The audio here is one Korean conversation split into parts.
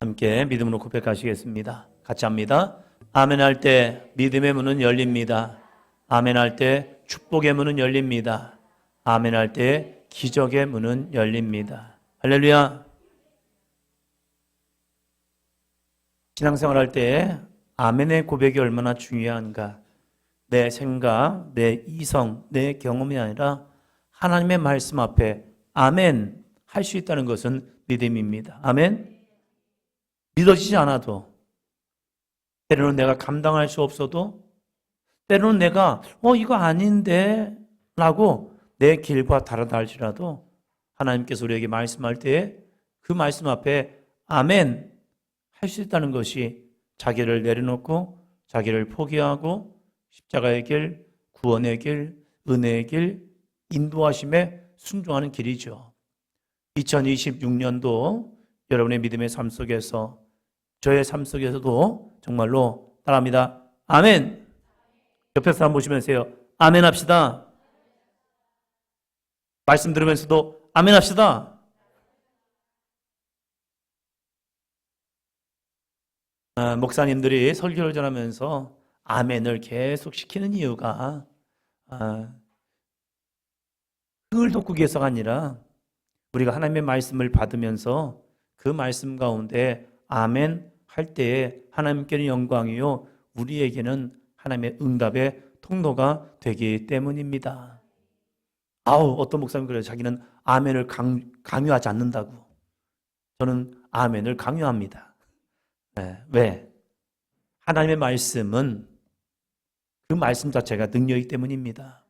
함께 믿음으로 고백하시겠습니다. 같이 합니다. 아멘 할 때 믿음의 문은 열립니다. 아멘 할 때 축복의 문은 열립니다. 아멘 할 때 기적의 문은 열립니다. 할렐루야. 신앙생활 할 때 아멘의 고백이 얼마나 중요한가. 내 생각, 내 이성, 내 경험이 아니라 하나님의 말씀 앞에 아멘 할 수 있다는 것은 믿음입니다. 아멘. 믿어지지 않아도, 때로는 내가 감당할 수 없어도, 때로는 내가 이거 아닌데 라고 내 길과 다르다 할지라도 하나님께서 우리에게 말씀할 때에 그 말씀 앞에 아멘 할 수 있다는 것이 자기를 내려놓고 자기를 포기하고 십자가의 길, 구원의 길, 은혜의 길, 인도하심에 순종하는 길이죠. 2026년도 여러분의 믿음의 삶 속에서, 저의 삶 속에서도 정말로 따라합니다. 아멘. 옆에 사람 보시면서요. 아멘 합시다. 말씀 들으면서도 아멘 합시다. 목사님들이 설교를 전하면서 아멘을 계속 시키는 이유가 흥을 돋구기 위해서가 아니라 우리가 하나님의 말씀을 받으면서 그 말씀 가운데 아멘 할 때에 하나님께는 영광이요 우리에게는 하나님의 응답의 통로가 되기 때문입니다. 어떤 목사님 그래요. 자기는 아멘을 강요하지 않는다고. 저는 아멘을 강요합니다. 네. 왜? 하나님의 말씀은 그 말씀 자체가 능력이기 때문입니다.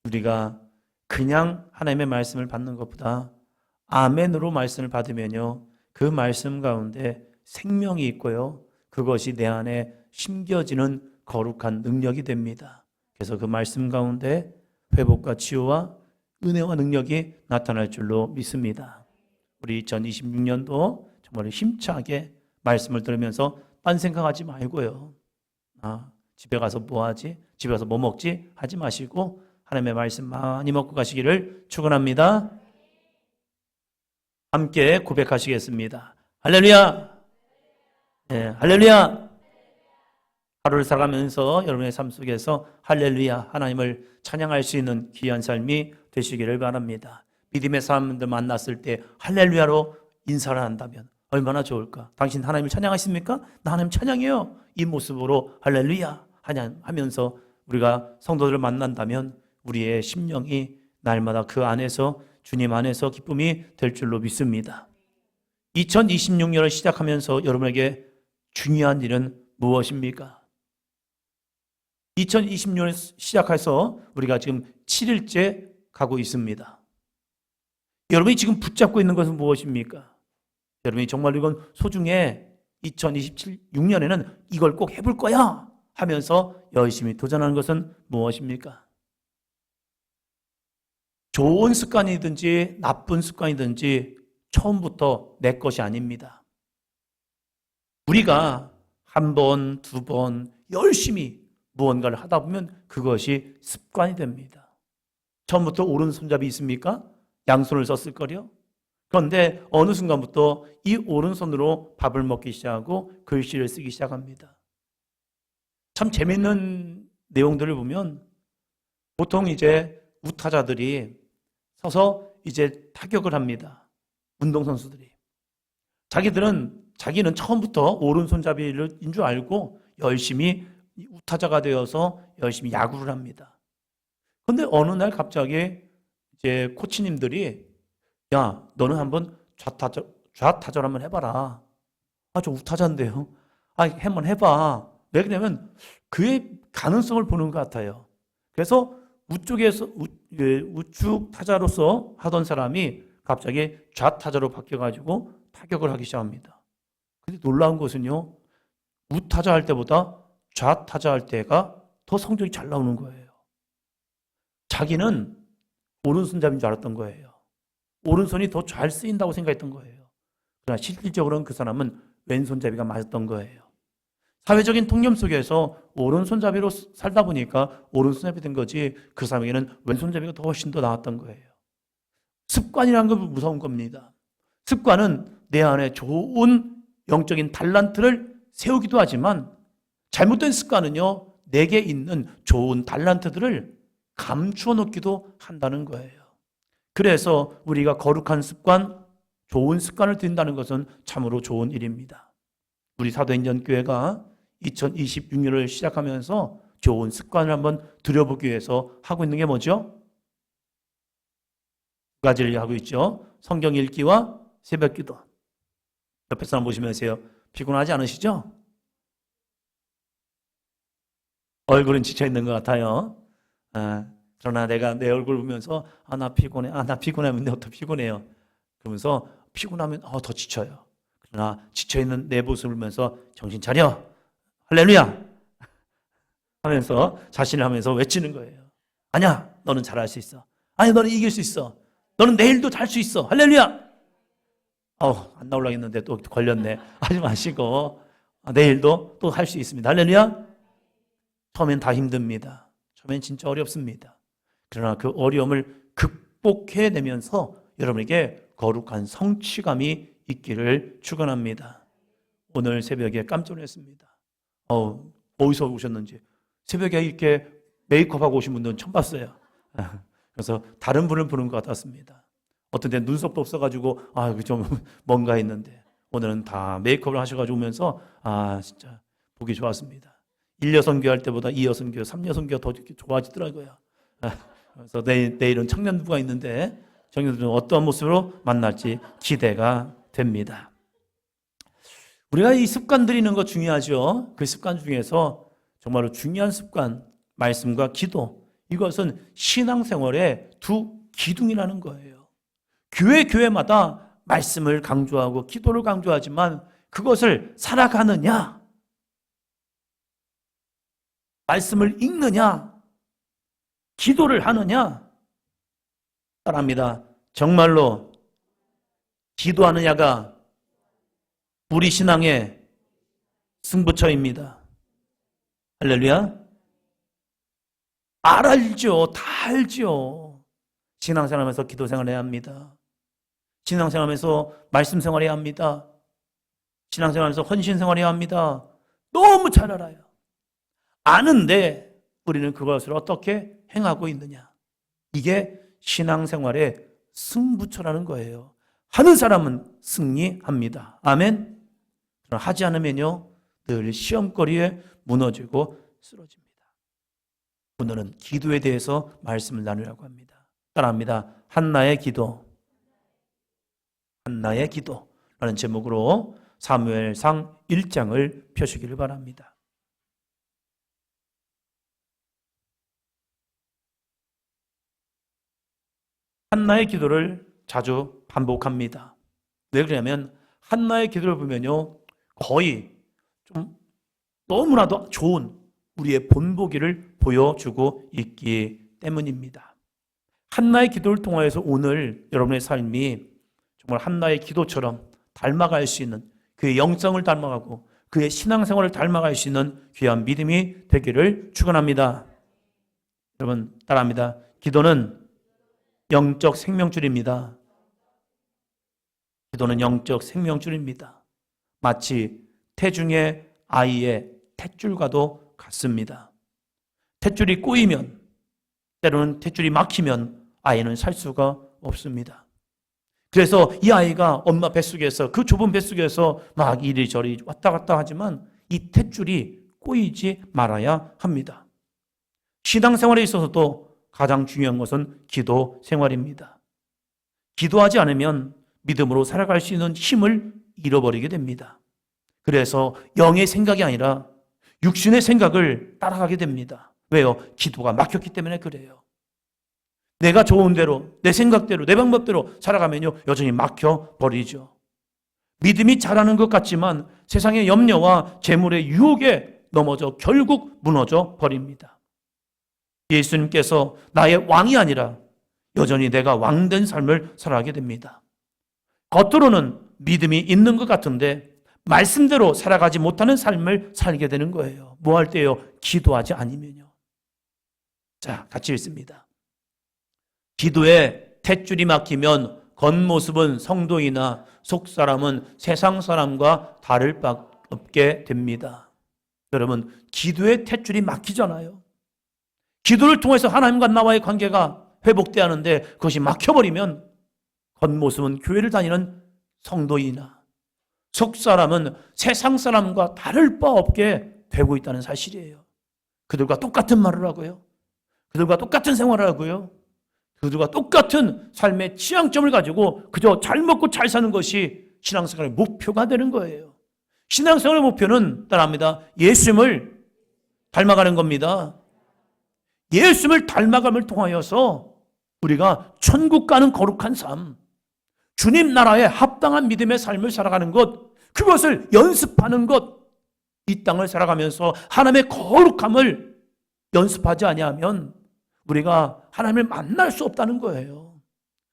우리가 그냥 하나님의 말씀을 받는 것보다 아멘으로 말씀을 받으면요 그 말씀 가운데 생명이 있고요 그것이 내 안에 심겨지는 거룩한 능력이 됩니다. 그래서 그 말씀 가운데 회복과 치유와 은혜와 능력이 나타날 줄로 믿습니다. 우리 2026년도 정말 힘차게 말씀을 들으면서 딴 생각하지 말고요. 집에 가서 뭐 하지? 집에 가서 뭐 먹지? 하지 마시고 하나님의 말씀 많이 먹고 가시기를 축원합니다. 함께 고백하시겠습니다. 할렐루야. 네, 할렐루야. 하루를 살아가면서 여러분의 삶 속에서 할렐루야 하나님을 찬양할 수 있는 귀한 삶이 되시기를 바랍니다. 믿음의 사람들 만났을 때 할렐루야로 인사를 한다면 얼마나 좋을까? 당신 하나님을 찬양하십니까? 나 하나님 찬양해요. 이 모습으로 할렐루야 하면서 우리가 성도들을 만난다면 우리의 심령이 날마다 그 안에서 주님 안에서 기쁨이 될 줄로 믿습니다. 2026년을 시작하면서 여러분에게 중요한 일은 무엇입니까? 2026년을 시작해서 우리가 지금 7일째 가고 있습니다. 여러분이 지금 붙잡고 있는 것은 무엇입니까? 여러분이 정말 이건 소중해. 2026년에는 이걸 꼭 해볼 거야 하면서 열심히 도전하는 것은 무엇입니까? 좋은 습관이든지 나쁜 습관이든지 처음부터 내 것이 아닙니다. 우리가 한 번, 두 번 열심히 무언가를 하다 보면 그것이 습관이 됩니다. 처음부터 오른손잡이 있습니까? 양손을 썼을 거요. 그런데 어느 순간부터 이 오른손으로 밥을 먹기 시작하고 글씨를 쓰기 시작합니다. 참 재밌는 내용들을 보면 보통 이제 우타자들이 서서 이제 타격을 합니다. 운동선수들이. 자기는 처음부터 오른손잡이인 줄 알고 열심히 우타자가 되어서 열심히 야구를 합니다. 그런데 어느 날 갑자기 이제 코치님들이 야, 너는 한번 좌타자를 한번 해봐라. 저 우타자인데요. 한번 해봐. 왜 그러냐면 그의 가능성을 보는 것 같아요. 그래서 우측에서 우측 타자로서 하던 사람이 갑자기 좌타자로 바뀌어가지고 타격을 하기 시작합니다. 근데 놀라운 것은요, 우타자 할 때보다 좌타자 할 때가 더 성적이 잘 나오는 거예요. 자기는 오른손잡이인 줄 알았던 거예요. 오른손이 더 잘 쓰인다고 생각했던 거예요. 그러나 실질적으로는 그 사람은 왼손잡이가 맞았던 거예요. 사회적인 통념 속에서 오른손잡이로 살다 보니까 오른손잡이 된 거지 그 사람에게는 왼손잡이가 더 훨씬 더 나았던 거예요. 습관이라는 건 무서운 겁니다. 습관은 내 안에 좋은 영적인 달란트를 세우기도 하지만 잘못된 습관은요, 내게 있는 좋은 달란트들을 감추어 놓기도 한다는 거예요. 그래서 우리가 거룩한 습관, 좋은 습관을 들인다는 것은 참으로 좋은 일입니다. 우리 사도행전 교회가 2026년을 시작하면서 좋은 습관을 한번 들여보기 위해서 하고 있는 게 뭐죠? 두 가지를 하고 있죠. 성경 읽기와 새벽 기도. 옆에 사람 보시면서요. 피곤하지 않으시죠? 얼굴은 지쳐있는 것 같아요. 그러나 내가 내 얼굴 보면서 나 피곤해. 나 피곤하면 내가 더 피곤해요. 그러면서 피곤하면 더 지쳐요. 그러나 지쳐있는 내 모습을 보면서 정신 차려. 할렐루야. 하면서 자신을 하면서 외치는 거예요. 아니야, 너는 잘할 수 있어. 아니, 너는 이길 수 있어. 너는 내일도 잘 수 있어. 할렐루야. 안 나오려고 했는데 또 걸렸네. 하지 마시고 내일도 또 할 수 있습니다. 할렐루야. 처음엔 다 힘듭니다. 처음엔 진짜 어렵습니다. 그러나 그 어려움을 극복해내면서 여러분에게 거룩한 성취감이 있기를 축원합니다. 오늘 새벽에 깜짝 놀랐습니다. 어디서 오셨는지 새벽에 이렇게 메이크업하고 오신 분들은 처음 봤어요. 그래서 다른 분을 부른 것 같았습니다. 어떤 데 눈썹도 없어가지고 좀 뭔가 했는데 오늘은 다 메이크업을 하셔가지고 오면서 진짜 보기 좋았습니다. 1여선교 할 때보다 2여선교, 3여선교가 더 좋아지더라고요. 그래서 내일은 청년부가 있는데 청년들은 어떤 모습으로 만날지 기대가 됩니다. 우리가 이 습관 들이는 거 중요하죠. 그 습관 중에서 정말로 중요한 습관, 말씀과 기도, 이것은 신앙생활의 두 기둥이라는 거예요. 교회마다 말씀을 강조하고 기도를 강조하지만 그것을 살아가느냐, 말씀을 읽느냐, 기도를 하느냐, 따라합니다. 정말로 기도하느냐가 우리 신앙의 승부처입니다. 할렐루야. 알죠. 다 알죠. 신앙생활하면서 기도생활해야 합니다. 신앙생활하면서 말씀생활해야 합니다. 신앙생활하면서 헌신생활해야 합니다. 너무 잘 알아요. 아는데 우리는 그것을 어떻게 행하고 있느냐. 이게 신앙생활의 승부처라는 거예요. 하는 사람은 승리합니다. 아멘. 그러나 하지 않으면요, 늘 시험거리에 무너지고 쓰러집니다. 오늘은 기도에 대해서 말씀을 나누려고 합니다. 따라합니다. 한나의 기도. 한나의 기도라는 제목으로 사무엘상 1장을 펴시기를 바랍니다. 한나의 기도를 자주 반복합니다. 왜 그러냐면 한나의 기도를 보면요, 거의 좀 너무나도 좋은 우리의 본보기를 보여주고 있기 때문입니다. 한나의 기도를 통하여서 오늘 여러분의 삶이 정말 한나의 기도처럼 닮아갈 수 있는, 그의 영성을 닮아가고 그의 신앙생활을 닮아갈 수 있는 귀한 믿음이 되기를 축원합니다. 여러분 따라합니다. 기도는 영적 생명줄입니다. 기도는 영적 생명줄입니다. 마치 태중의 아이의 탯줄과도 같습니다. 탯줄이 꼬이면, 때로는 탯줄이 막히면 아이는 살 수가 없습니다. 그래서 이 아이가 엄마 뱃속에서, 그 좁은 뱃속에서 막 이리저리 왔다 갔다 하지만 이 탯줄이 꼬이지 말아야 합니다. 신앙생활에 있어서도 가장 중요한 것은 기도 생활입니다. 기도하지 않으면 믿음으로 살아갈 수 있는 힘을 잃어버리게 됩니다. 그래서 영의 생각이 아니라 육신의 생각을 따라가게 됩니다. 왜요? 기도가 막혔기 때문에 그래요. 내가 좋은 대로, 내 생각대로, 내 방법대로 살아가면요, 여전히 막혀버리죠. 믿음이 자라는 것 같지만 세상의 염려와 재물의 유혹에 넘어져 결국 무너져 버립니다. 예수님께서 나의 왕이 아니라 여전히 내가 왕된 삶을 살아가게 됩니다. 겉으로는 믿음이 있는 것 같은데 말씀대로 살아가지 못하는 삶을 살게 되는 거예요. 뭐 할 때요? 기도하지 않으면요. 자, 같이 읽습니다. 기도에 탯줄이 막히면 겉모습은 성도이나 속사람은 세상 사람과 다를 바 없게 됩니다. 여러분, 기도의 탯줄이 막히잖아요. 기도를 통해서 하나님과 나와의 관계가 회복돼야 하는데 그것이 막혀버리면 겉모습은 교회를 다니는 성도이나 속사람은 세상 사람과 다를 바 없게 되고 있다는 사실이에요. 그들과 똑같은 말을 하고요. 그들과 똑같은 생활을 하고요. 그들과 똑같은 삶의 취향점을 가지고 그저 잘 먹고 잘 사는 것이 신앙생활의 목표가 되는 거예요. 신앙생활의 목표는 따라합니다. 예수님을 닮아가는 겁니다. 예수님을 닮아감을 통하여서 우리가 천국 가는 거룩한 삶, 주님 나라에 합당한 믿음의 삶을 살아가는 것, 그것을 연습하는 것, 이 땅을 살아가면서 하나님의 거룩함을 연습하지 아니하면 우리가 하나님을 만날 수 없다는 거예요.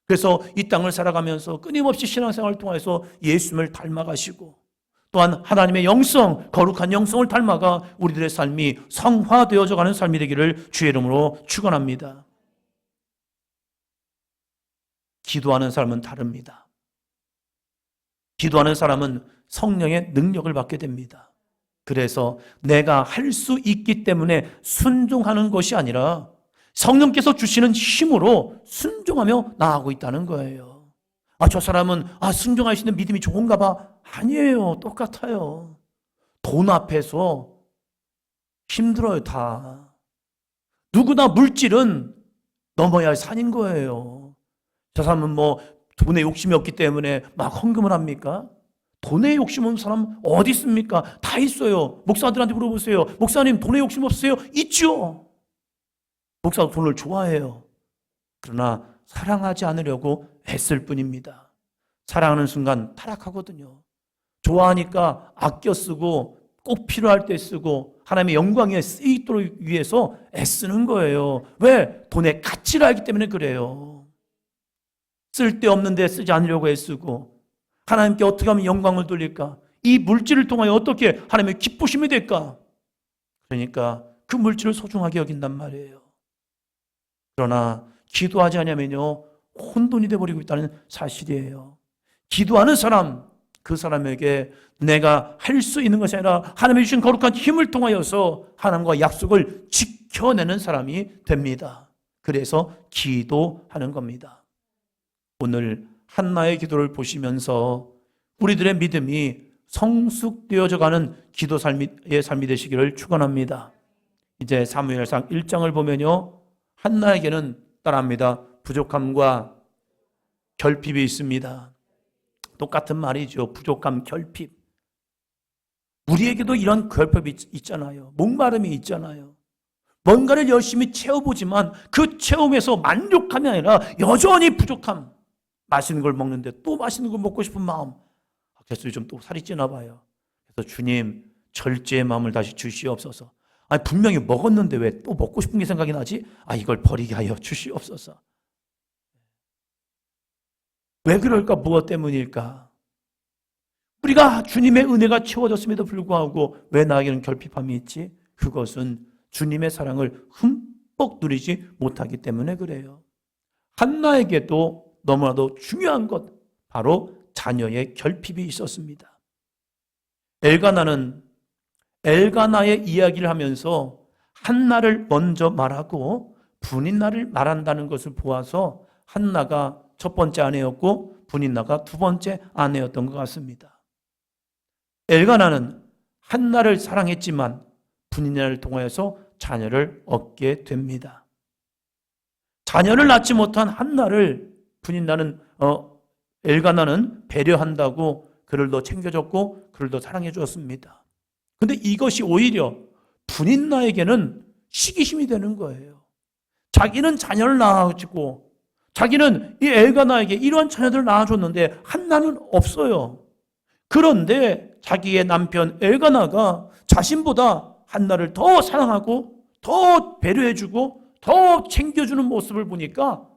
그래서 이 땅을 살아가면서 끊임없이 신앙생활을 통해서 예수님을 닮아가시고 또한 하나님의 영성, 거룩한 영성을 닮아가 우리들의 삶이 성화되어져 가는 삶이 되기를 주의 이름으로 축원합니다. 기도하는 사람은 다릅니다. 기도하는 사람은 성령의 능력을 받게 됩니다. 그래서 내가 할 수 있기 때문에 순종하는 것이 아니라 성령께서 주시는 힘으로 순종하며 나아가고 있다는 거예요. 저 사람은 순종할 수 있는 믿음이 좋은가 봐. 아니에요. 똑같아요. 돈 앞에서 힘들어요, 다. 누구나 물질은 넘어야 할 산인 거예요. 저 사람은 돈에 욕심이 없기 때문에 막 헌금을 합니까? 돈에 욕심 없는 사람 어디 있습니까? 다 있어요. 목사들한테 물어보세요. 목사님 돈에 욕심 없으세요? 있죠. 목사도 돈을 좋아해요. 그러나 사랑하지 않으려고 애쓸 뿐입니다. 사랑하는 순간 타락하거든요. 좋아하니까 아껴 쓰고 꼭 필요할 때 쓰고 하나님의 영광에 쓰이도록 위해서 애쓰는 거예요. 왜? 돈의 가치를 알기 때문에 그래요. 쓸데없는 데 쓰지 않으려고 애쓰고 하나님께 어떻게 하면 영광을 돌릴까? 이 물질을 통하여 어떻게 하나님의 기쁘심이 될까? 그러니까 그 물질을 소중하게 여긴단 말이에요. 그러나 기도하지 않으면요 혼돈이 되어버리고 있다는 사실이에요. 기도하는 사람, 그 사람에게 내가 할 수 있는 것이 아니라 하나님이 주신 거룩한 힘을 통하여서 하나님과 약속을 지켜내는 사람이 됩니다. 그래서 기도하는 겁니다. 오늘 한나의 기도를 보시면서 우리들의 믿음이 성숙되어져 가는 기도 삶의 삶이 되시기를 축원합니다. 이제 사무엘상 1장을 보면요 한나에게는 따라합니다. 부족함과 결핍이 있습니다. 똑같은 말이죠. 부족함, 결핍. 우리에게도 이런 결핍이 있잖아요. 목마름이 있잖아요. 뭔가를 열심히 채워보지만 그 채움에서 만족함이 아니라 여전히 부족함. 맛있는 걸 먹는데 또 맛있는 걸 먹고 싶은 마음. 그래서 요즘 또 살이 찌나 봐요. 그래서 주님 절제의 마음을 다시 주시옵소서. 분명히 먹었는데 왜 또 먹고 싶은 게 생각이 나지? 이걸 버리게 하여 주시옵소서. 왜 그럴까? 무엇 때문일까? 우리가 주님의 은혜가 채워졌음에도 불구하고 왜 나에게는 결핍함이 있지? 그것은 주님의 사랑을 흠뻑 누리지 못하기 때문에 그래요. 한나에게도 너무나도 중요한 것, 바로 자녀의 결핍이 있었습니다. 엘가나의 이야기를 하면서 한나를 먼저 말하고 분인나를 말한다는 것을 보아서 한나가 첫 번째 아내였고 분인나가 두 번째 아내였던 것 같습니다. 엘가나는 한나를 사랑했지만 분인나를 통하여서 자녀를 얻게 됩니다. 자녀를 낳지 못한 한나를 분인나는 엘가나는 배려한다고 그를 더 챙겨줬고 그를 더 사랑해 주었습니다. 그런데 이것이 오히려 분인나에게는 시기심이 되는 거예요. 자기는 자녀를 낳아가지고 자기는 이 엘가나에게 이러한 자녀들을 낳아줬는데 한나는 없어요. 그런데 자기의 남편 엘가나가 자신보다 한나를 더 사랑하고 더 배려해주고 더 챙겨주는 모습을 보니까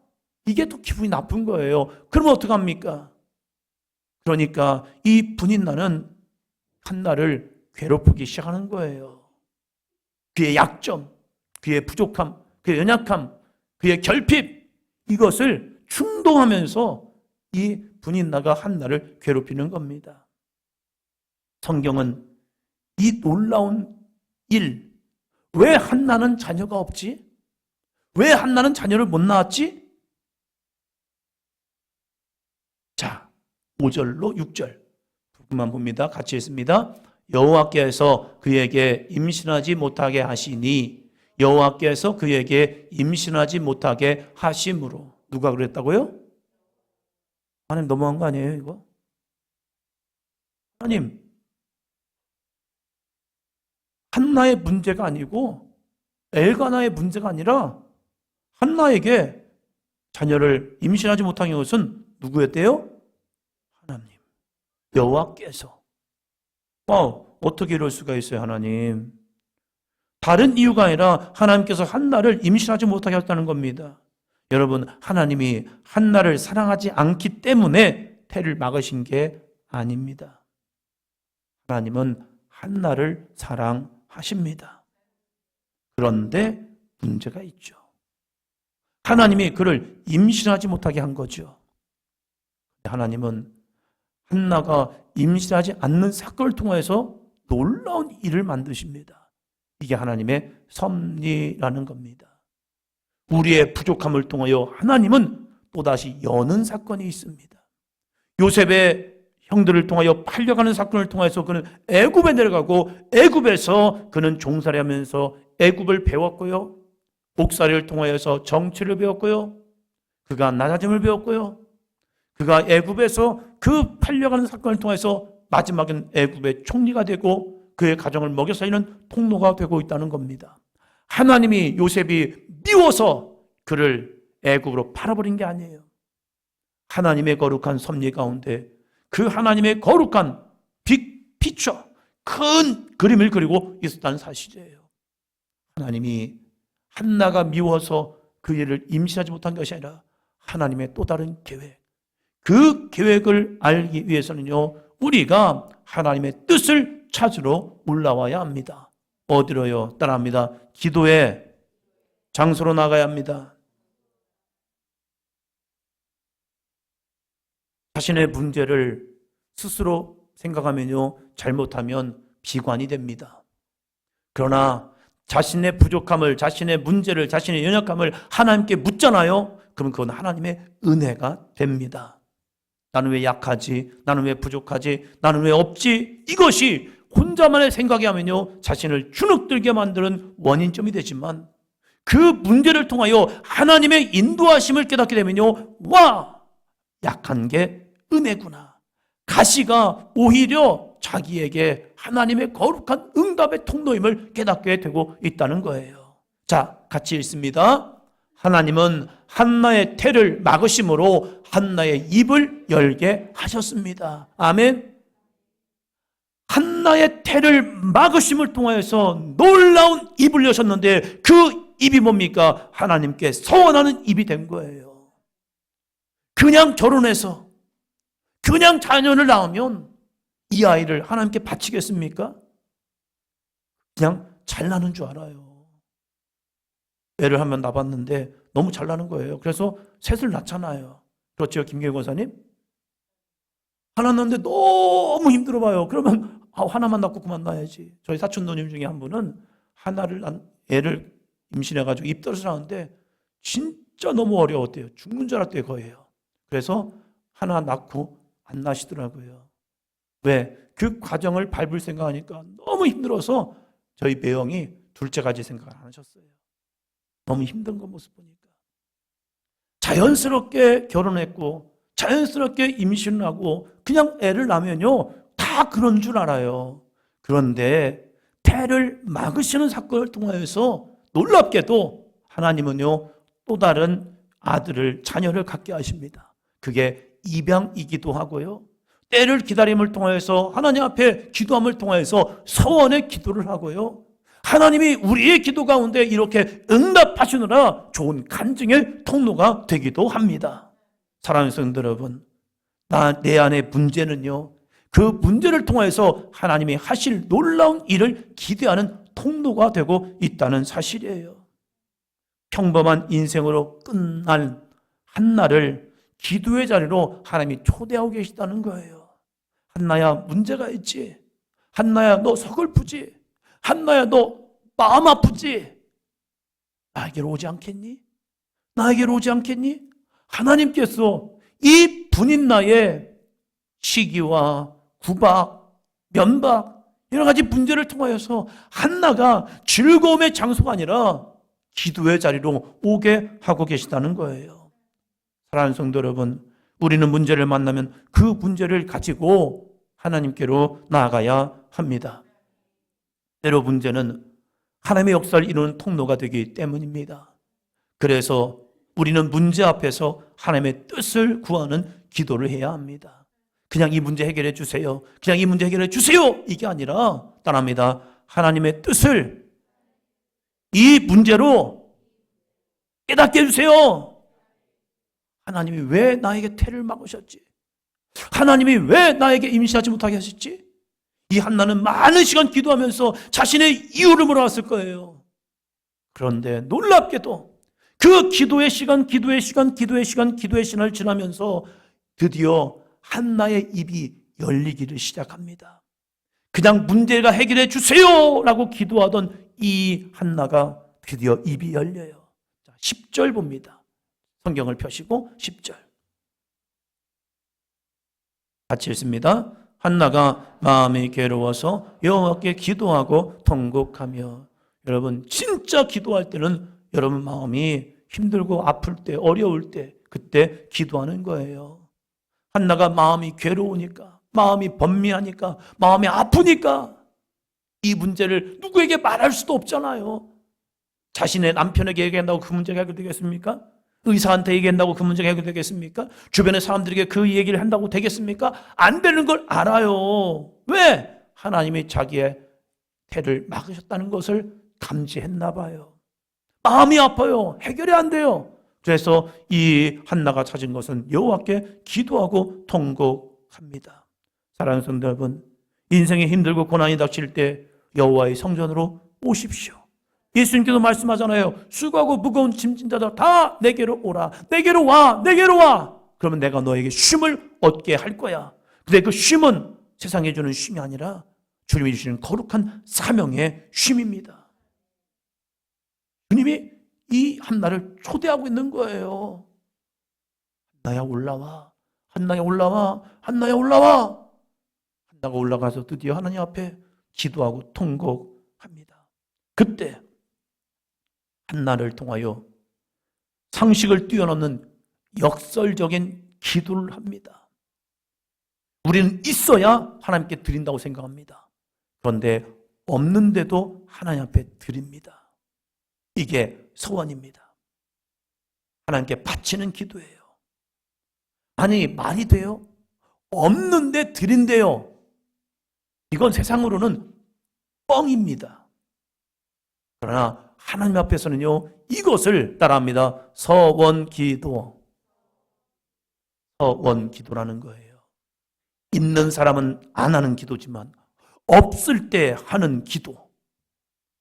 이게 더 기분이 나쁜 거예요. 그러면 어떡합니까? 그러니까 이 분인나는 한나를 괴롭히기 시작하는 거예요. 그의 약점, 그의 부족함, 그의 연약함, 그의 결핍, 이것을 충동하면서 이 분인나가 한나를 괴롭히는 겁니다. 성경은 이 놀라운 일, 왜 한나는 자녀가 없지? 왜 한나는 자녀를 못 낳았지? 자, 5절로 6절 그만 봅니다. 같이 했습니다. 여호와께서 그에게 임신하지 못하게 하시니, 여호와께서 그에게 임신하지 못하게 하심으로. 누가 그랬다고요? 하나님 너무한 거 아니에요 이거? 하나님, 한나의 문제가 아니고 엘가나의 문제가 아니라 한나에게 자녀를 임신하지 못한 것은 누구였대요? 하나님, 여호와께서. 어떻게 이럴 수가 있어요 하나님? 다른 이유가 아니라 하나님께서 한나를 임신하지 못하게 했다는 겁니다. 여러분, 하나님이 한나를 사랑하지 않기 때문에 태를 막으신 게 아닙니다. 하나님은 한나를 사랑하십니다. 그런데 문제가 있죠. 하나님이 그를 임신하지 못하게 한 거죠. 하나님은 한나가 임신하지 않는 사건을 통해서 놀라운 일을 만드십니다. 이게 하나님의 섭리라는 겁니다. 우리의 부족함을 통하여 하나님은 또다시 여는 사건이 있습니다. 요셉의 형들을 통하여 팔려가는 사건을 통해서 그는 애굽에 내려가고, 애굽에서 그는 종살이 하면서 애굽을 배웠고요, 목살이를 통하여서 정치를 배웠고요, 그가 낮아짐을 배웠고요, 그가 애굽에서 그 팔려가는 사건을 통해서 마지막엔 애굽의 총리가 되고 그의 가정을 먹여 살리는 통로가 되고 있다는 겁니다. 하나님이 요셉이 미워서 그를 애굽으로 팔아버린 게 아니에요. 하나님의 거룩한 섭리 가운데 그 하나님의 거룩한 빅 피처, 큰 그림을 그리고 있었다는 사실이에요. 하나님이 한나가 미워서 그 일을 임신하지 못한 것이 아니라 하나님의 또 다른 계획, 그 계획을 알기 위해서는요, 우리가 하나님의 뜻을 찾으러 올라와야 합니다. 어디로요? 따라합니다. 기도의 장소로 나가야 합니다. 자신의 문제를 스스로 생각하면요, 잘못하면 비관이 됩니다. 그러나 자신의 부족함을, 자신의 문제를, 자신의 연약함을 하나님께 묻잖아요. 그럼 그건 하나님의 은혜가 됩니다. 나는 왜 약하지? 나는 왜 부족하지? 나는 왜 없지? 이것이 혼자만의 생각이 하면요, 자신을 주눅들게 만드는 원인점이 되지만, 그 문제를 통하여 하나님의 인도하심을 깨닫게 되면요, 와! 약한 게 은혜구나. 가시가 오히려 자기에게 하나님의 거룩한 응답의 통로임을 깨닫게 되고 있다는 거예요. 자, 같이 읽습니다. 하나님은 한나의 태를 막으심으로 한나의 입을 열게 하셨습니다. 아멘. 한나의 태를 막으심을 통해서 놀라운 입을 여셨는데, 그 입이 뭡니까? 하나님께 서원하는 입이 된 거예요. 그냥 결혼해서 그냥 자녀를 낳으면 이 아이를 하나님께 바치겠습니까? 그냥 잘나는 줄 알아요. 애를 한 명 낳았는데 너무 잘나는 거예요. 그래서 셋을 낳잖아요. 그렇죠, 김경희 권사님? 하나 낳는데 너무 힘들어 봐요. 그러면 하나만 낳고 그만 놔야지. 저희 사촌 누님 중에 한 분은 애를 임신해가지고 입덧을 하는데 진짜 너무 어려웠대요. 죽는 줄 알았대요, 거예요. 그래서 하나 낳고 안 나시더라고요. 왜? 그 과정을 밟을 생각하니까 너무 힘들어서 저희 매형이 둘째까지 생각을 안 하셨어요. 너무 힘든 거 모습 보니까. 자연스럽게 결혼했고 자연스럽게 임신을 하고 그냥 애를 낳으면요, 다 그런 줄 알아요. 그런데 태를 막으시는 사건을 통하여서 놀랍게도 하나님은요, 또 다른 아들을, 자녀를 갖게 하십니다. 그게 입양이기도 하고요, 때를 기다림을 통해서 하나님 앞에 기도함을 통해서 서원의 기도를 하고요, 하나님이 우리의 기도 가운데 이렇게 응답하시느라 좋은 간증의 통로가 되기도 합니다. 사랑하는 성도 여러분, 내 안의 문제는요, 그 문제를 통해서 하나님이 하실 놀라운 일을 기대하는 통로가 되고 있다는 사실이에요. 평범한 인생으로 끝날 한나를 기도의 자리로 하나님이 초대하고 계시다는 거예요. 한나야, 문제가 있지. 한나야, 너 서글프지. 한나야, 너 마음 아프지. 나에게로 오지 않겠니? 나에게로 오지 않겠니? 하나님께서 이 분인나의 시기와 구박, 면박, 여러 가지 문제를 통하여서 한나가 즐거움의 장소가 아니라 기도의 자리로 오게 하고 계시다는 거예요. 사랑하는 성도 여러분, 우리는 문제를 만나면 그 문제를 가지고 하나님께로 나아가야 합니다. 때로 문제는 하나님의 역사를 이루는 통로가 되기 때문입니다. 그래서 우리는 문제 앞에서 하나님의 뜻을 구하는 기도를 해야 합니다. 그냥 이 문제 해결해 주세요. 그냥 이 문제 해결해 주세요. 이게 아니라 따라합니다. 하나님의 뜻을 이 문제로 깨닫게 해주세요. 하나님이 왜 나에게 태를 막으셨지? 하나님이 왜 나에게 임신하지 못하게 하셨지? 이 한나는 많은 시간 기도하면서 자신의 이유를 물어왔을 거예요. 그런데 놀랍게도 그 기도의 시간을 지나면서 드디어 한나의 입이 열리기를 시작합니다. 그냥 문제가 해결해 주세요 라고 기도하던 이 한나가 드디어 입이 열려요. 10절 봅니다. 성경을 펴시고 10절 같이 읽습니다. 한나가 마음이 괴로워서 여호와께 기도하고 통곡하며. 여러분, 진짜 기도할 때는 여러분 마음이 힘들고 아플 때, 어려울 때, 그때 기도하는 거예요. 한나가 마음이 괴로우니까, 마음이 번미하니까, 마음이 아프니까 이 문제를 누구에게 말할 수도 없잖아요. 자신의 남편에게 얘기한다고 그 문제가 해결되겠습니까? 의사한테 얘기한다고 그 문제가 해결되겠습니까? 주변의 사람들에게 그 얘기를 한다고 되겠습니까? 안 되는 걸 알아요. 왜? 하나님이 자기의 태를 막으셨다는 것을 감지했나 봐요. 마음이 아파요. 해결이 안 돼요. 그래서 이 한나가 찾은 것은 여호와께 기도하고 통곡합니다. 사랑하는 성도 여러분, 인생이 힘들고 고난이 닥칠 때 여호와의 성전으로 오십시오. 예수님께서 말씀하잖아요. 수고하고 무거운 짐진 자들 다 내게로 오라. 내게로 와. 내게로 와. 그러면 내가 너에게 쉼을 얻게 할 거야. 근데 그 쉼은 세상에 주는 쉼이 아니라 주님이 주시는 거룩한 사명의 쉼입니다. 주님이 이 한나를 초대하고 있는 거예요. 한나야 올라와. 한나야 올라와. 한나야 올라와. 한나가 올라가서 드디어 하나님 앞에 기도하고 통곡합니다. 그때 한나를 통하여 상식을 뛰어넘는 역설적인 기도를 합니다. 우리는 있어야 하나님께 드린다고 생각합니다. 그런데 없는데도 하나님 앞에 드립니다. 이게 서원입니다. 하나님께 바치는 기도예요. 아니, 말이 돼요? 없는데 드린대요. 이건 세상으로는 뻥입니다. 그러나 하나님 앞에서는요, 이것을 따라합니다. 서원기도. 서원기도라는 거예요. 있는 사람은 안 하는 기도지만 없을 때 하는 기도.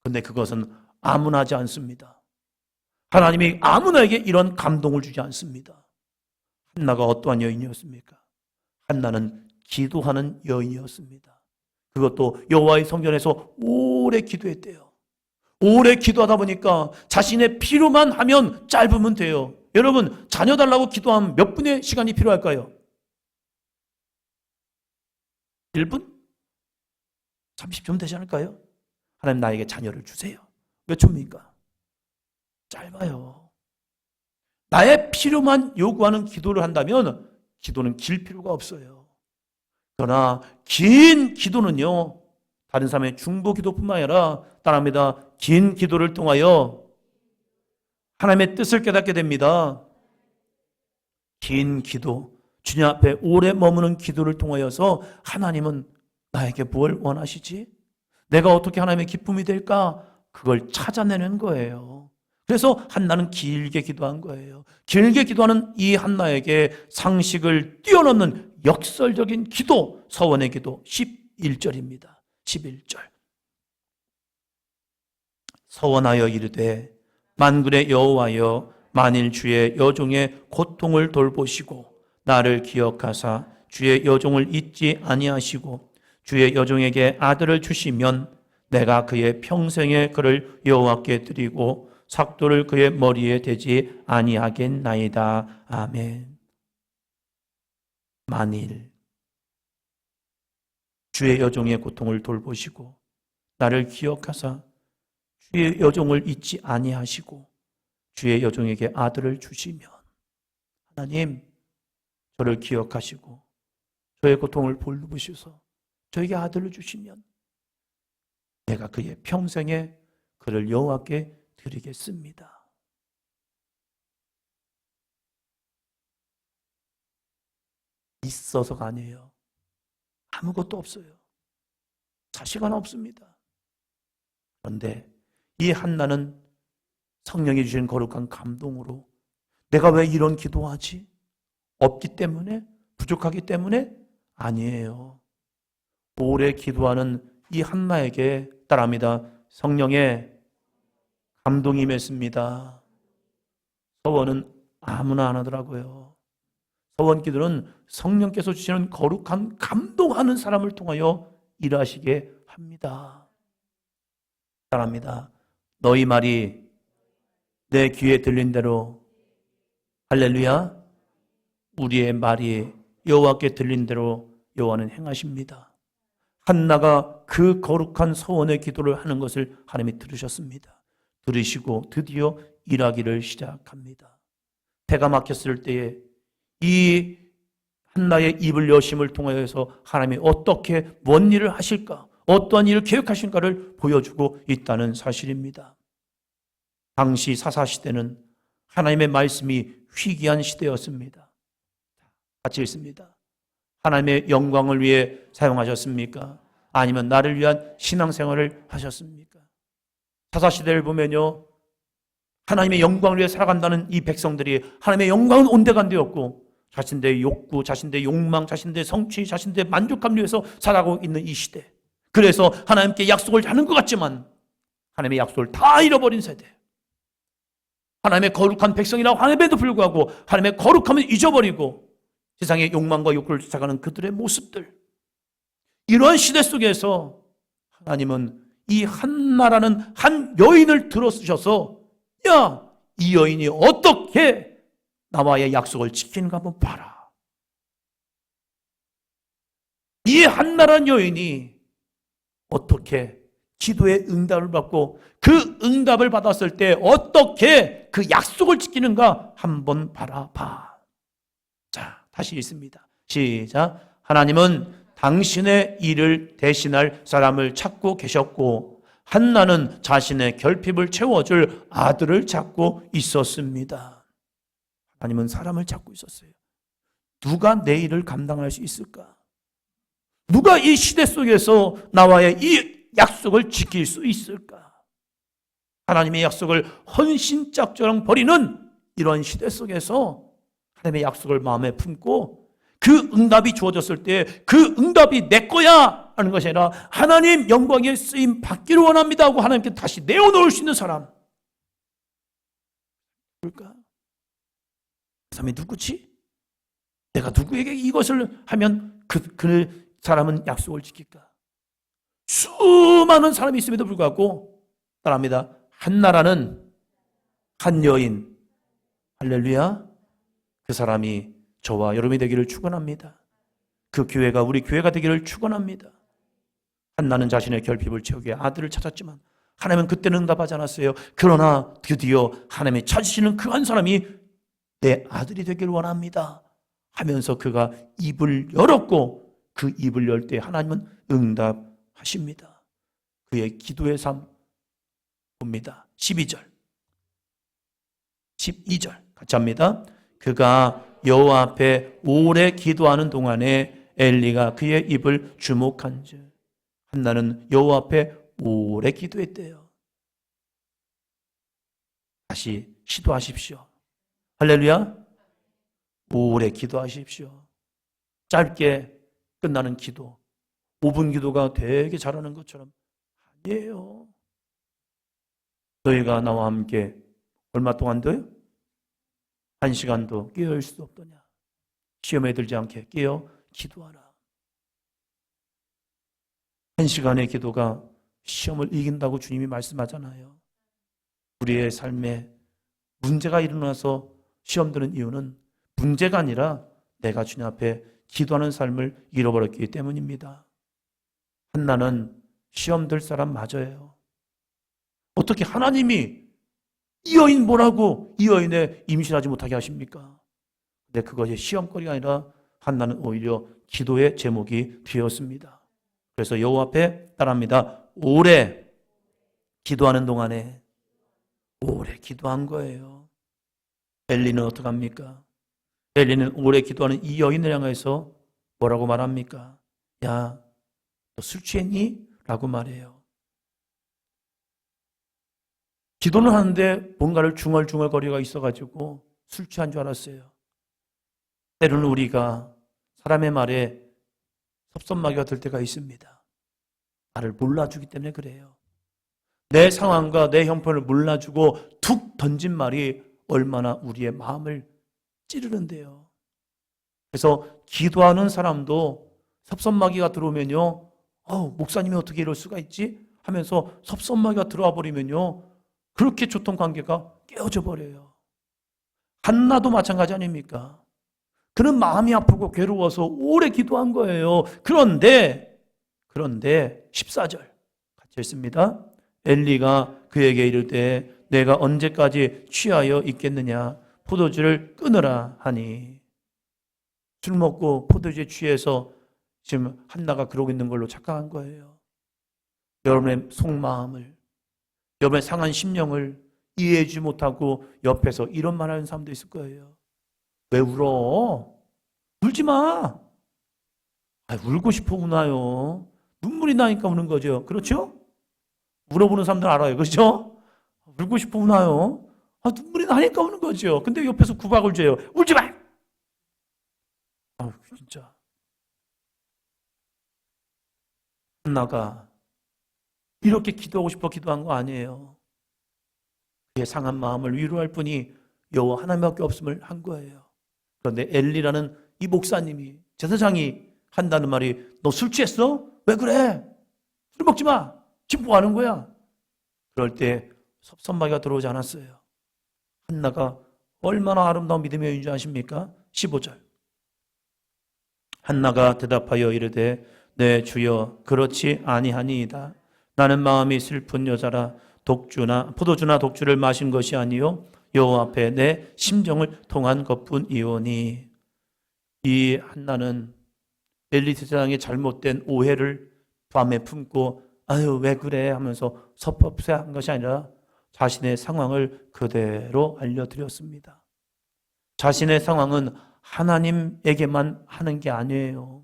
그런데 그것은 아무나 하지 않습니다. 하나님이 아무나에게 이런 감동을 주지 않습니다. 한나가 어떠한 여인이었습니까? 한나는 기도하는 여인이었습니다. 그것도 여호와의 성전에서 오래 기도했대요. 오래 기도하다 보니까 자신의 필요만 하면 짧으면 돼요. 여러분, 자녀 달라고 기도하면 몇 분의 시간이 필요할까요? 1분? 30분 되지 않을까요? 하나님 나에게 자녀를 주세요. 몇 초입니까? 짧아요. 나의 필요만 요구하는 기도를 한다면 기도는 길 필요가 없어요. 그러나 긴 기도는요, 다른 사람의 중보 기도뿐만 아니라 따라합니다. 긴 기도를 통하여 하나님의 뜻을 깨닫게 됩니다. 긴 기도, 주님 앞에 오래 머무는 기도를 통하여서 하나님은 나에게 뭘 원하시지? 내가 어떻게 하나님의 기쁨이 될까? 그걸 찾아내는 거예요. 그래서 한나는 길게 기도한 거예요. 길게 기도하는 이 한나에게 상식을 뛰어넘는 역설적인 기도, 서원의 기도 11절입니다. 11절. 서원하여 이르되 만군의 여호와여 만일 주의 여종의 고통을 돌보시고 나를 기억하사 주의 여종을 잊지 아니하시고 주의 여종에게 아들을 주시면 내가 그의 평생에 그를 여호와께 드리고 삭도를 그의 머리에 대지 아니하겠나이다. 아멘. 만일 주의 여종의 고통을 돌보시고 나를 기억하사 주의 여종을 잊지 아니하시고 주의 여종에게 아들을 주시면 하나님 저를 기억하시고 저의 고통을 돌보셔서 저에게 아들을 주시면 내가 그의 평생에 그를 여호와께 드리겠습니다. 있어서가 아니에요. 아무것도 없어요. 자식 하나 없습니다. 그런데 이 한나는 성령이 주신 거룩한 감동으로 내가 왜 이런 기도하지? 없기 때문에? 부족하기 때문에? 아니에요. 오래 기도하는 이 한나에게 따라합니다. 성령의 감동이 임했습니다. 서원은 아무나 안 하더라고요. 서원 기도는 성령께서 주시는 거룩한 감동하는 사람을 통하여 일하시게 합니다. 따라합니다. 너희 말이 내 귀에 들린 대로 할렐루야. 우리의 말이 여호와께 들린 대로 여호와는 행하십니다. 한나가 그 거룩한 서원의 기도를 하는 것을 하나님이 들으셨습니다. 들으시고 드디어 일하기를 시작합니다. 배가 막혔을 때에 이 한나의 입을 여심을 통하여서 하나님이 어떻게 뭔 일을 하실까, 어떠한 일을 계획하신가를 보여주고 있다는 사실입니다. 당시 사사시대는 하나님의 말씀이 희귀한 시대였습니다. 같이 읽습니다. 하나님의 영광을 위해 사용하셨습니까? 아니면 나를 위한 신앙생활을 하셨습니까? 사사시대를 보면요, 하나님의 영광을 위해 살아간다는 이 백성들이 하나님의 영광은 온데간데였고 자신들의 욕구, 자신들의 욕망, 자신들의 성취, 자신들의 만족감을 위해서 살아가고 있는 이 시대. 그래서 하나님께 약속을 하는 것 같지만 하나님의 약속을 다 잃어버린 세대. 하나님의 거룩한 백성이라고 하나님에도 불구하고 하나님의 거룩함을 잊어버리고 세상의 욕망과 욕구를 쫓아가는 그들의 모습들. 이러한 시대 속에서 하나님은 이 한나라는 한 여인을 들어쓰셔서 야, 이 여인이 어떻게 나와의 약속을 지키는가 한번 봐라. 이 한나라는 여인이 어떻게 기도의 응답을 받고 그 응답을 받았을 때 어떻게 그 약속을 지키는가 한번 바라봐. 자, 다시 읽습니다. 시작. 하나님은 당신의 일을 대신할 사람을 찾고 계셨고 한나는 자신의 결핍을 채워줄 아들을 찾고 있었습니다. 하나님은 사람을 찾고 있었어요. 누가 내 일을 감당할 수 있을까? 누가 이 시대 속에서 나와의 이 약속을 지킬 수 있을까? 하나님의 약속을 헌신짝저랑 버리는 이런 시대 속에서 하나님의 약속을 마음에 품고 그 응답이 주어졌을 때 그 응답이 내 거야 하는 것이 아니라 하나님 영광의 쓰임 받기를 원합니다 하고 하나님께 다시 내어놓을 수 있는 사람. 그럴까? 그 사람이 누구지? 내가 누구에게 이것을 하면 그 사람은 약속을 지킬까? 수많은 사람이 있음에도 불구하고 따라합니다. 한나라는 한 여인, 할렐루야, 그 사람이 저와 여러분이 되기를 축원합니다. 그 교회가 우리 교회가 되기를 축원합니다. 한나는 자신의 결핍을 채우기 위해 아들을 찾았지만 하나님은 그때는 응답하지 않았어요. 그러나 드디어 하나님이 찾으시는 그 한 사람이 내 아들이 되기를 원합니다 하면서 그가 입을 열었고 그 입을 열 때 하나님은 응답하십니다. 그의 기도의 삶 봅니다. 12절 12절 같이 합니다. 그가 여호와 앞에 오래 기도하는 동안에 엘리가 그의 입을 주목한즉 한나는 여호와 앞에 오래 기도했대요. 다시 시도하십시오. 할렐루야. 오래 기도하십시오. 짧게 끝나는 기도, 5분 기도가 되게 잘하는 것처럼 아니에요. 너희가 나와 함께 얼마 동안 돼요? 한 시간도 깨어있을 수 없더냐. 시험에 들지 않게 깨어 기도하라. 한 시간의 기도가 시험을 이긴다고 주님이 말씀하잖아요. 우리의 삶에 문제가 일어나서 시험 드는 이유는 문제가 아니라 내가 주님 앞에 기도하는 삶을 잃어버렸기 때문입니다. 한나는 시험 들 사람 맞아요. 어떻게 하나님이 이 여인 뭐라고 이 여인의 임신하지 못하게 하십니까? 근데 그것이 시험거리가 아니라 한나는 오히려 기도의 제목이 되었습니다. 그래서 여호와 앞에 따라합니다. 오래 기도하는 동안에 오래 기도한 거예요. 엘리는 어떡합니까? 엘리는 오래 기도하는 이 여인을 향해서 뭐라고 말합니까? 야, 너 술 취했니? 라고 말해요. 기도는 하는데 뭔가를 중얼중얼거리가 있어가지고 술 취한 줄 알았어요. 때로는 우리가 사람의 말에 섭섭마귀가 들 때가 있습니다. 나를 몰라주기 때문에 그래요. 내 상황과 내 형편을 몰라주고 툭 던진 말이 얼마나 우리의 마음을 찌르는데요. 그래서 기도하는 사람도 섭섭마귀가 들어오면요, 목사님이 어떻게 이럴 수가 있지? 하면서 섭섭마귀가 들어와 버리면요, 그렇게 좋던 관계가 깨어져 버려요. 한나도 마찬가지 아닙니까? 그는 마음이 아프고 괴로워서 오래 기도한 거예요. 그런데 14절 같이 읽습니다. 엘리가 그에게 이르되 내가 언제까지 취하여 있겠느냐? 포도주를 끊으라 하니. 술 먹고 포도주에 취해서 지금 한나가 그러고 있는 걸로 착각한 거예요. 여러분의 속마음을, 여러분의 상한 심령을 이해해주지 못하고 옆에서 이런 말 하는 사람도 있을 거예요. 왜 울어? 울지 마. 울고 싶어 우나요? 눈물이 나니까 우는 거죠. 그렇죠? 물어보는 사람들 알아요. 그렇죠? 울고 싶어 우나요? 눈물이 나니까 우는 거죠. 근데 옆에서 구박을 줘요. 울지 마! 진짜. 한나가 이렇게 기도하고 싶어 기도한 거 아니에요. 그의 상한 마음을 위로할 뿐이 여호와 하나님밖에 없음을 한 거예요. 그런데 엘리라는 이 목사님이, 제사장이 한다는 말이 너 술 취했어? 왜 그래? 술 먹지 마. 지금 뭐 하는 거야? 그럴 때 섭섭마귀가 들어오지 않았어요. 한나가 얼마나 아름다운 믿음의 여인인 줄 아십니까? 15절. 한나가 대답하여 이르되 내 주여 그렇지 아니하니이다. 나는 마음이 슬픈 여자라 포도주나 독주를 마신 것이 아니요 여호와 앞에 내 심정을 통한 것뿐이오니. 이 한나는 엘리 제사장의 잘못된 오해를 밤에 품고 왜 그래 하면서 섭섭해한 것이 아니라 자신의 상황을 그대로 알려드렸습니다. 자신의 상황은 하나님에게만 하는 게 아니에요.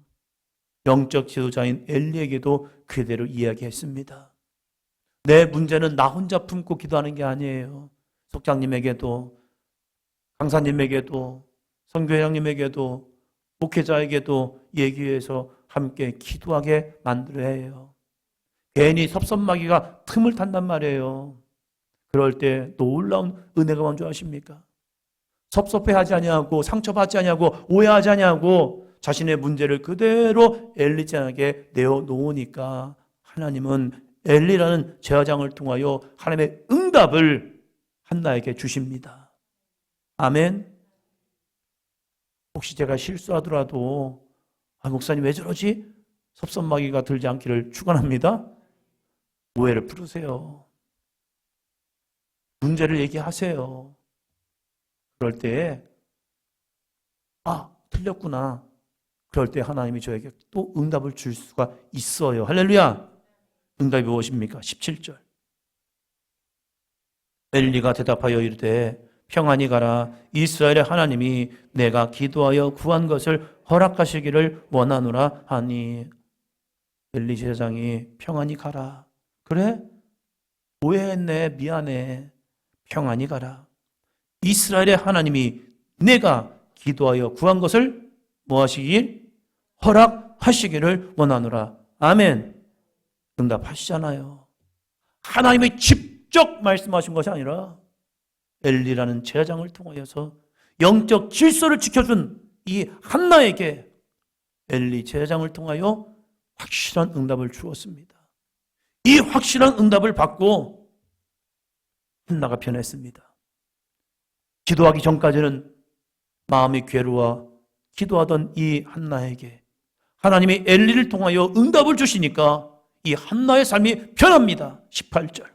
영적 지도자인 엘리에게도 그대로 이야기했습니다. 내 문제는 나 혼자 품고 기도하는 게 아니에요. 속장님에게도, 강사님에게도, 선교회장님에게도, 목회자에게도 얘기해서 함께 기도하게 만들어야 해요. 괜히 섭섭마귀가 틈을 탄단 말이에요. 그럴 때 놀라운 은혜가 뭔 줄 아십니까? 섭섭해하지 아니하고 상처받지 아니하고 오해하지 아니하고 자신의 문제를 그대로 엘리자에게 내어놓으니까 하나님은 엘리라는 제사장을 통하여 하나님의 응답을 한나에게 주십니다. 아멘. 혹시 제가 실수하더라도 목사님 왜 저러지? 섭섭마귀가 들지 않기를 축원합니다. 오해를 풀으세요. 문제를 얘기하세요. 그럴 때 틀렸구나. 그럴 때 하나님이 저에게 또 응답을 줄 수가 있어요. 할렐루야. 응답이 무엇입니까? 17절. 엘리가 대답하여 이르되 평안히 가라. 이스라엘의 하나님이 내가 기도하여 구한 것을 허락하시기를 원하노라 하니. 엘리 제사장이 평안히 가라. 그래? 오해했네. 미안해. 평안히 가라. 이스라엘의 하나님이 내가 기도하여 구한 것을 뭐 하시길? 허락하시기를 원하노라. 아멘. 응답하시잖아요. 하나님이 직접 말씀하신 것이 아니라 엘리라는 제사장을 통하여서 영적 질서를 지켜준 이 한나에게 엘리 제사장을 통하여 확실한 응답을 주었습니다. 이 확실한 응답을 받고 한나가 변했습니다. 기도하기 전까지는 마음이 괴로워 기도하던 이 한나에게 하나님이 엘리를 통하여 응답을 주시니까 이 한나의 삶이 변합니다. 18절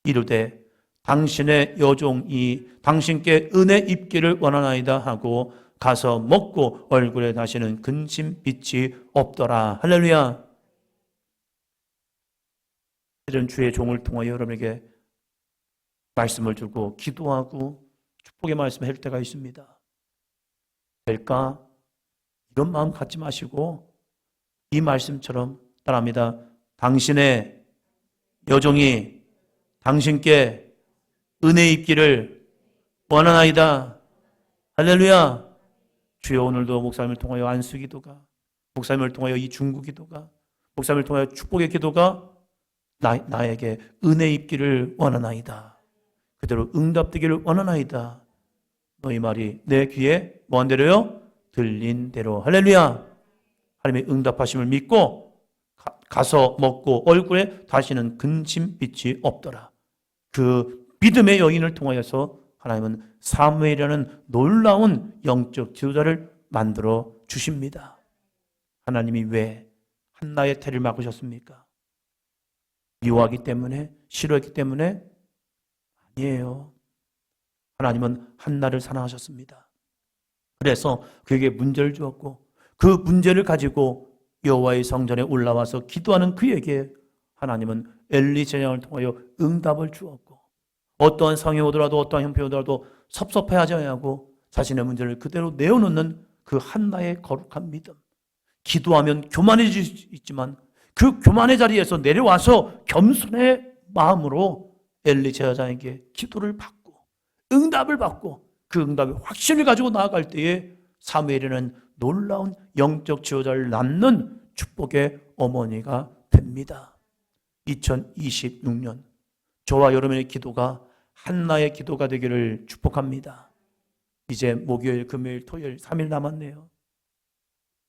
이르되 당신의 여종이 당신께 은혜 입기를 원하나이다 하고 가서 먹고 얼굴에 다시는 근심빛이 없더라. 할렐루야. 이런 주의 종을 통하여 여러분에게 말씀을 주고 기도하고 축복의 말씀을 할 때가 있습니다. 될까? 이런 마음 갖지 마시고 이 말씀처럼 따라합니다. 당신의 여종이 당신께 은혜 입기를 원하나이다. 할렐루야. 주여 오늘도 목사님을 통하여 안수 기도가, 목사님을 통하여 이 중구 기도가, 목사님을 통하여 축복의 기도가 나에게 은혜 입기를 원하나이다. 그대로 응답되기를 원하나이다. 너희 말이 내 귀에 뭔 대로요? 들린 대로. 할렐루야. 하나님의 응답하심을 믿고 가서 먹고 얼굴에 다시는 근심빛이 없더라. 그 믿음의 여인을 통하여서 하나님은 사무엘이라는 놀라운 영적 지도자를 만들어 주십니다. 하나님이 왜 한나의 태를 막으셨습니까? 미워하기 때문에? 싫어했기 때문에? 아니에요. 하나님은 한나를 사랑하셨습니다. 그래서 그에게 문제를 주었고 그 문제를 가지고 여호와의 성전에 올라와서 기도하는 그에게 하나님은 엘리 제사장을 통하여 응답을 주었고 어떠한 상황이 오더라도 어떠한 형편이 오더라도 섭섭해하지 아니하고 자신의 문제를 그대로 내어놓는 그 한나의 거룩한 믿음. 기도하면 교만해질 수 있지만 그 교만의 자리에서 내려와서 겸손의 마음으로 엘리 제사장에게 기도를 받고 응답을 받고 그 응답의 확신을 가지고 나아갈 때에 사무엘이는 놀라운 영적 지도자를 낳는 축복의 어머니가 됩니다. 2026년 저와 여러분의 기도가 한나의 기도가 되기를 축복합니다. 이제 목요일, 금요일, 토요일 3일 남았네요.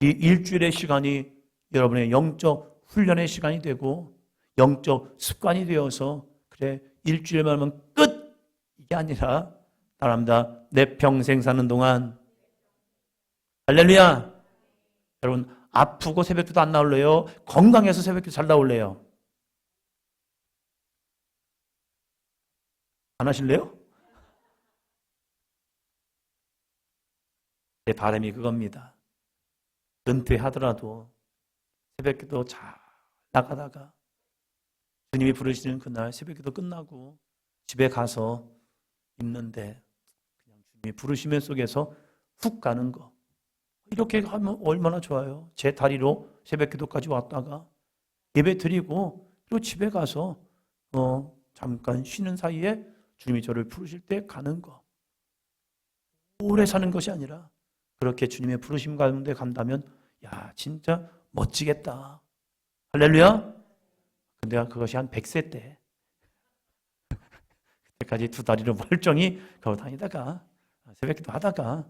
이 일주일의 시간이 여러분의 영적 훈련의 시간이 되고 영적 습관이 되어서 그래 일주일만 하면 끝! 이게 아니라 따라합니다. 내 평생 사는 동안 할렐루야. 여러분 아프고 새벽기도 안 나올래요? 건강해서 새벽기도 잘 나올래요? 안 하실래요? 제 바람이 그겁니다. 은퇴하더라도 새벽기도 잘 나가다가 주님이 부르시는 그날 새벽기도 끝나고 집에 가서 있는데 그냥 주님이 부르시면 속에서 훅 가는 거. 이렇게 하면 얼마나 좋아요. 제 다리로 새벽기도까지 왔다가 예배 드리고 또 집에 가서 잠깐 쉬는 사이에 주님이 저를 부르실 때 가는 거. 오래 사는 것이 아니라 그렇게 주님의 부르심 가운데 간다면 야 진짜 멋지겠다. 할렐루야. 근데 그것이 한 100세 때 그때까지 두 다리로 멀쩡히 걸어 다니다가 새벽기도 하다가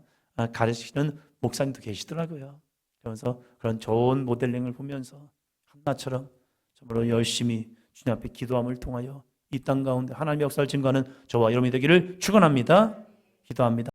가르치시는 목사님도 계시더라고요. 그러면서 그런 좋은 모델링을 보면서 한나처럼 정말로 열심히 주님 앞에 기도함을 통하여 이 땅 가운데 하나님의 역사를 증거하는 저와 여러분이 되기를 축원합니다. 기도합니다.